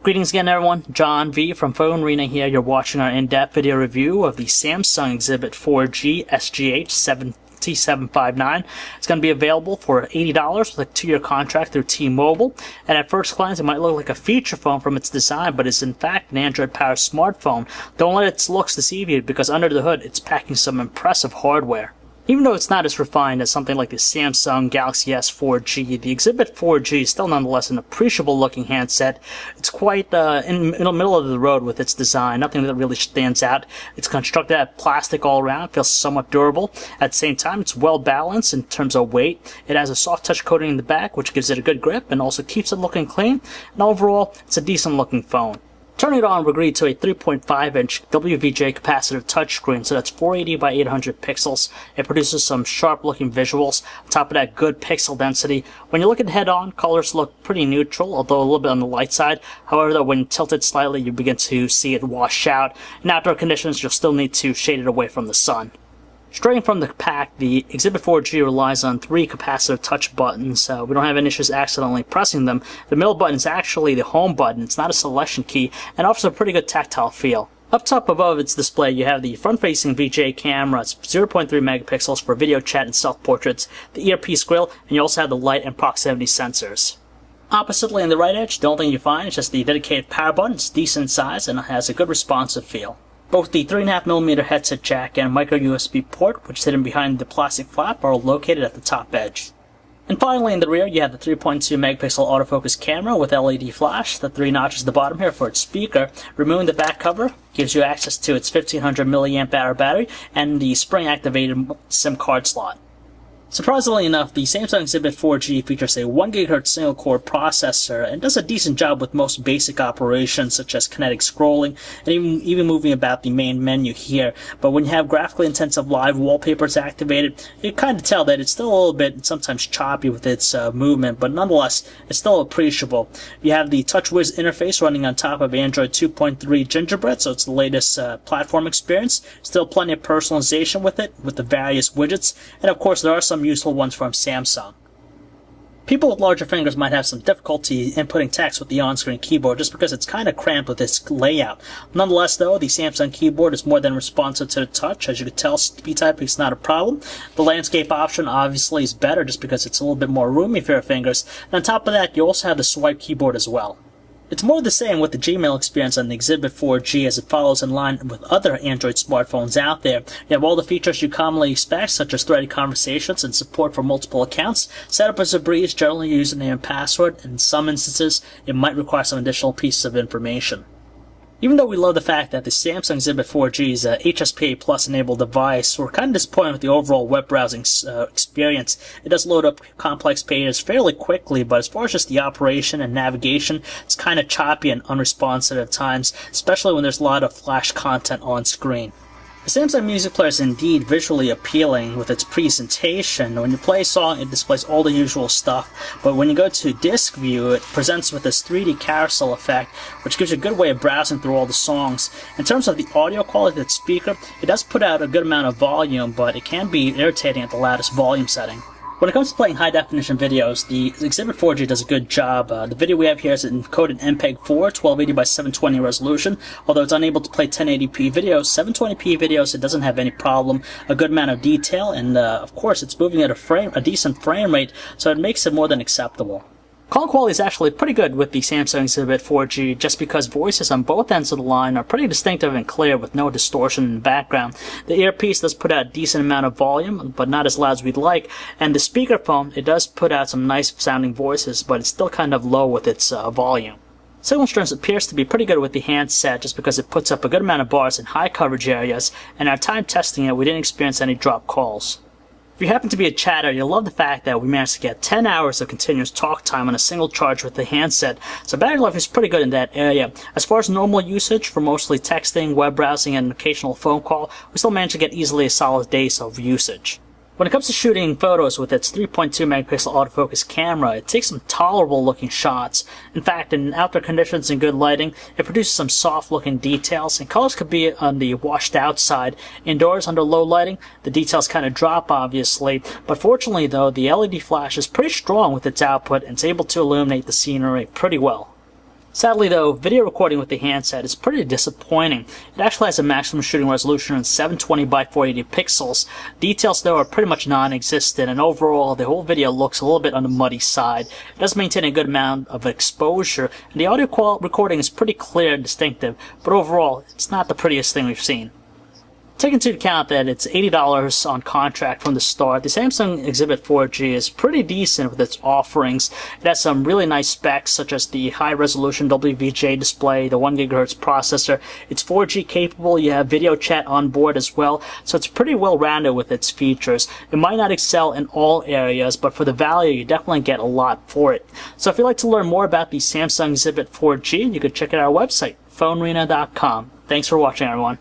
Greetings again everyone, John V from PhoneArena here. You're watching our in-depth video review of the Samsung Exhibit 4G SGH 7759. It's going to be available for $80 with a 2-year contract through T-Mobile. And at first glance it might look like a feature phone from its design, but it's in fact an Android-powered smartphone. Don't let its looks deceive you, because under the hood it's packing some impressive hardware. Even though it's not as refined as something like the Samsung Galaxy S 4G, the Exhibit 4G is still nonetheless an appreciable looking handset. It's quite in the middle of the road with its design, nothing that really stands out. It's constructed out of plastic all around, feels somewhat durable. At the same time, it's well balanced in terms of weight. It has a soft touch coating in the back, which gives it a good grip and also keeps it looking clean. And overall, it's a decent looking phone. Turning it on, we're greeted to a 3.5-inch WVGA capacitive touchscreen, so that's 480 by 800 pixels. It produces some sharp-looking visuals. On top of that, good pixel density. When you look at it head-on, colors look pretty neutral, although a little bit on the light side. However, though, when tilted slightly, you begin to see it wash out. In outdoor conditions, you'll still need to shade it away from the sun. Straight from the pack, the Exhibit 4G relies on 3 capacitive touch buttons. We don't have any issues accidentally pressing them. The middle button is actually the home button. It's not a selection key, and offers a pretty good tactile feel. Up top above its display, you have the front-facing VGA camera. It's 0.3 megapixels for video chat and self-portraits, the earpiece grill, and you also have the light and proximity sensors. Oppositely on the right edge, the only thing you find is just the dedicated power button. It's decent size and it has a good responsive feel. Both the 3.5mm headset jack and micro USB port, which is hidden behind the plastic flap, are located at the top edge. And finally in the rear, you have the 3.2 megapixel autofocus camera with LED flash, the 3 notches at the bottom here for its speaker. Removing the back cover gives you access to its 1500 mAh battery and the spring activated SIM card slot. Surprisingly enough, the Samsung Exhibit 4G features a 1 GHz single-core processor and does a decent job with most basic operations such as kinetic scrolling and even moving about the main menu here. But when you have graphically intensive live wallpapers activated, you kind of tell that it's still a little bit sometimes choppy with its movement, but nonetheless, it's still appreciable. You have the Touchwiz Interface running on top of Android 2.3 Gingerbread, so it's the latest platform experience. Still plenty of personalization with it, with the various widgets, and of course there are some useful ones from Samsung. People with larger fingers might have some difficulty inputting text with the on-screen keyboard just because it's kind of cramped with its layout. Nonetheless though, the Samsung keyboard is more than responsive to the touch. As you can tell, speed typing is not a problem. The landscape option obviously is better just because it's a little bit more roomy for your fingers. And on top of that, you also have the swipe keyboard as well. It's more the same with the Gmail experience on the Exhibit 4G, as it follows in line with other Android smartphones out there. You have all the features you commonly expect, such as threaded conversations and support for multiple accounts. Setup is a breeze, generally username and password, and in some instances it might require some additional pieces of information. Even though we love the fact that the Samsung Exhibit 4G is a HSPA Plus enabled device, we're kind of disappointed with the overall web browsing experience. It does load up complex pages fairly quickly, but as far as just the operation and navigation, it's kind of choppy and unresponsive at times, especially when there's a lot of flash content on screen. The Samsung Music Player is indeed visually appealing with its presentation. When you play a song, it displays all the usual stuff, but when you go to disc view, it presents with this 3D carousel effect, which gives you a good way of browsing through all the songs. In terms of the audio quality of the speaker, it does put out a good amount of volume, but it can be irritating at the loudest volume setting. When it comes to playing high-definition videos, the Exhibit 4G does a good job. The video we have here is encoded MPEG-4, 1280 by 720 resolution. Although it's unable to play 1080p videos, 720p videos, it doesn't have any problem. A good amount of detail, and of course, it's moving at a decent frame rate, so it makes it more than acceptable. Call quality is actually pretty good with the Samsung Exhibit 4G, just because voices on both ends of the line are pretty distinctive and clear with no distortion in the background. The earpiece does put out a decent amount of volume, but not as loud as we'd like, and the speakerphone, it does put out some nice sounding voices, but it's still kind of low with its volume. Signal strength appears to be pretty good with the handset just because it puts up a good amount of bars in high coverage areas, and our time testing it, we didn't experience any drop calls. If you happen to be a chatter, you'll love the fact that we managed to get 10 hours of continuous talk time on a single charge with the handset, so battery life is pretty good in that area. As far as normal usage for mostly texting, web browsing, and an occasional phone call, we still managed to get easily a solid days of usage. When it comes to shooting photos with its 3.2 megapixel autofocus camera, it takes some tolerable looking shots. In fact, in outdoor conditions and good lighting, it produces some soft looking details, and colors could be on the washed out side. Indoors, under low lighting, the details kind of drop obviously, but fortunately though, the LED flash is pretty strong with its output and it's able to illuminate the scenery pretty well. Sadly though, video recording with the handset is pretty disappointing. It actually has a maximum shooting resolution of 720 by 480 pixels. Details though are pretty much non-existent, and overall the whole video looks a little bit on the muddy side. It does maintain a good amount of exposure, and the audio recording is pretty clear and distinctive, but overall it's not the prettiest thing we've seen. Take into account that it's $80 on contract from the start, the Samsung Exhibit 4G is pretty decent with its offerings. It has some really nice specs such as the high-resolution WVGA display, the 1 GHz processor. It's 4G capable, you have video chat on board as well, so it's pretty well-rounded with its features. It might not excel in all areas, but for the value, you definitely get a lot for it. So if you'd like to learn more about the Samsung Exhibit 4G, you could check out our website, PhoneArena.com. Thanks for watching, everyone.